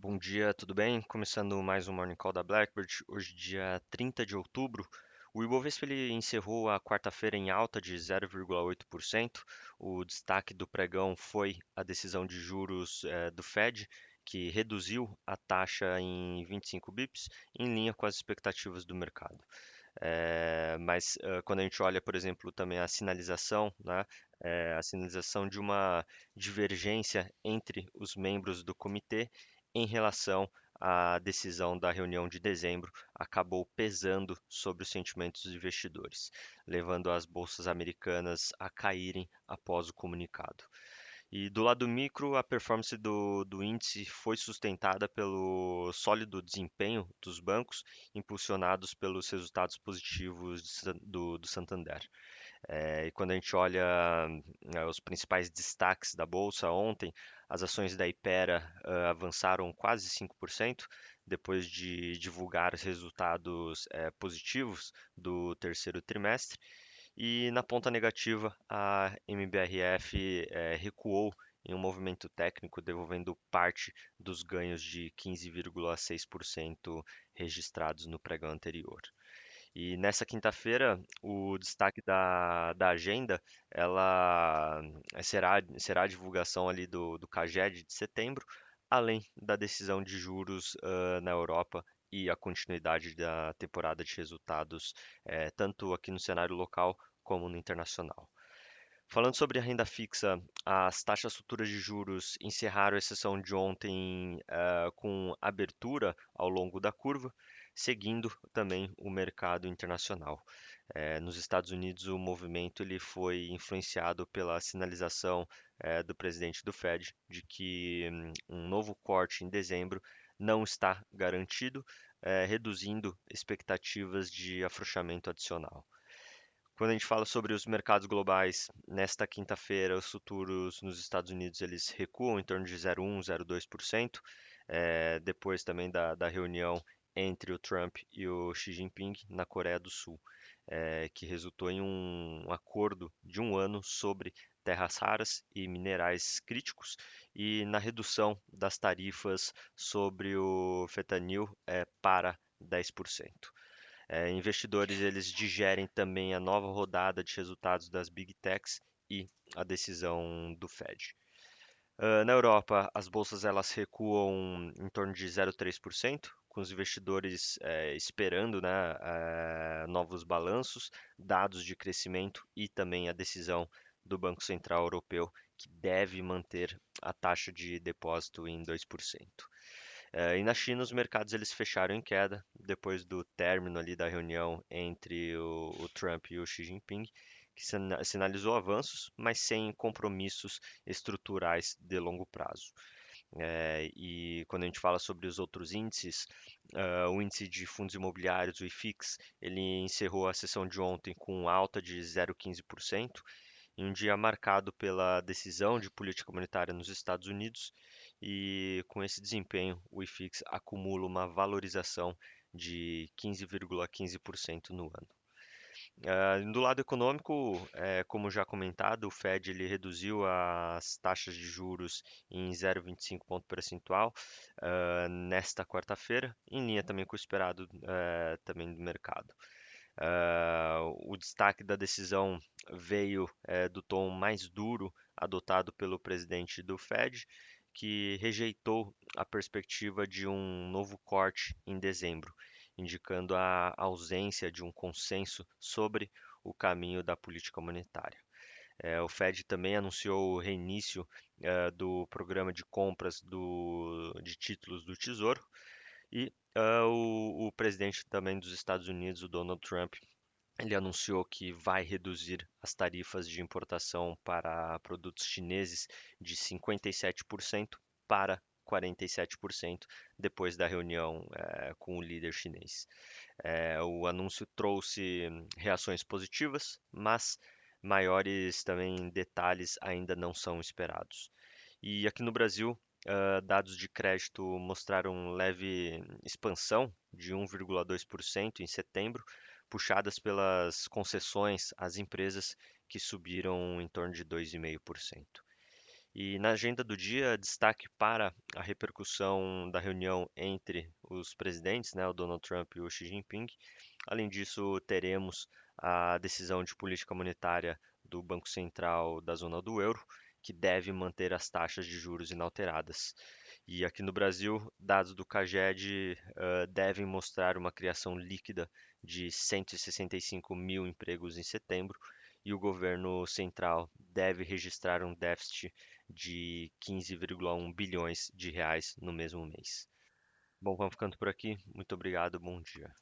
Bom dia, tudo bem? Começando mais um Morning Call da Blackbird. Hoje, dia 30 de outubro. O Ibovespa ele encerrou a quarta-feira em alta de 0,8%. O destaque do pregão foi a decisão de juros do Fed, que reduziu a taxa em 25 bips, em linha com as expectativas do mercado. Mas quando a gente olha, por exemplo, também a sinalização, né, a sinalização de uma divergência entre os membros do comitê em relação à decisão da reunião de dezembro, acabou pesando sobre os sentimentos dos investidores, levando as bolsas americanas a caírem após o comunicado. E do lado micro, a performance do índice foi sustentada pelo sólido desempenho dos bancos, impulsionados pelos resultados positivos do Santander. E quando a gente olha os principais destaques da bolsa ontem, as ações da Hypera avançaram quase 5% depois de divulgar os resultados positivos do terceiro trimestre. E na ponta negativa, a MBRF recuou em um movimento técnico, devolvendo parte dos ganhos de 15,6% registrados no pregão anterior. E nessa quinta-feira, o destaque da agenda, ela será a divulgação ali do CAGED de setembro, além da decisão de juros na Europa e a continuidade da temporada de resultados, tanto aqui no cenário local como no internacional. Falando sobre a renda fixa, as taxas futuras de juros encerraram a sessão de ontem com abertura ao longo da curva, seguindo também o mercado internacional. Nos Estados Unidos, o movimento ele foi influenciado pela sinalização do presidente do Fed de que um novo corte em dezembro não está garantido, reduzindo expectativas de afrouxamento adicional. Quando a gente fala sobre os mercados globais, nesta quinta-feira, os futuros nos Estados Unidos eles recuam em torno de 0,1, 0,2%, depois também da reunião entre o Trump e o Xi Jinping na Coreia do Sul, que resultou em um acordo de um ano sobre terras raras e minerais críticos e na redução das tarifas sobre o fentanil para 10%. Investidores eles digerem também a nova rodada de resultados das Big Techs e a decisão do Fed. Na Europa, as bolsas elas recuam em torno de 0,3%, com os investidores esperando, né, novos balanços, dados de crescimento e também a decisão do Banco Central Europeu, que deve manter a taxa de depósito em 2%. E na China, os mercados eles fecharam em queda depois do término ali da reunião entre o Trump e o Xi Jinping, que sinalizou avanços, mas sem compromissos estruturais de longo prazo. E quando a gente fala sobre os outros índices, o índice de fundos imobiliários, o IFIX, ele encerrou a sessão de ontem com alta de 0,15%, em um dia marcado pela decisão de política monetária nos Estados Unidos, e com esse desempenho, o IFIX acumula uma valorização de 15,15% no ano. Do lado econômico, como já comentado, o Fed ele reduziu as taxas de juros em 0,25 ponto percentual nesta quarta-feira, em linha também com o esperado também do mercado. O destaque da decisão veio do tom mais duro adotado pelo presidente do Fed, que rejeitou a perspectiva de um novo corte em dezembro, indicando a ausência de um consenso sobre o caminho da política monetária. O Fed também anunciou o reinício do programa de compras de títulos do Tesouro e o presidente também dos Estados Unidos, o Donald Trump, ele anunciou que vai reduzir as tarifas de importação para produtos chineses de 57% para 47% depois da reunião com o líder chinês. O anúncio trouxe reações positivas, mas maiores também detalhes ainda não são esperados. E aqui no Brasil, dados de crédito mostraram leve expansão de 1,2% em setembro, puxadas pelas concessões às empresas que subiram em torno de 2,5%. E na agenda do dia, destaque para a repercussão da reunião entre os presidentes, né, o Donald Trump e o Xi Jinping. Além disso, teremos a decisão de política monetária do Banco Central da zona do euro, que deve manter as taxas de juros inalteradas. E aqui no Brasil, dados do CAGED devem mostrar uma criação líquida de 165 mil empregos em setembro, e o governo central deve registrar um déficit de 15,1 bilhões de reais no mesmo mês. Bom, vamos ficando por aqui. Muito obrigado, bom dia.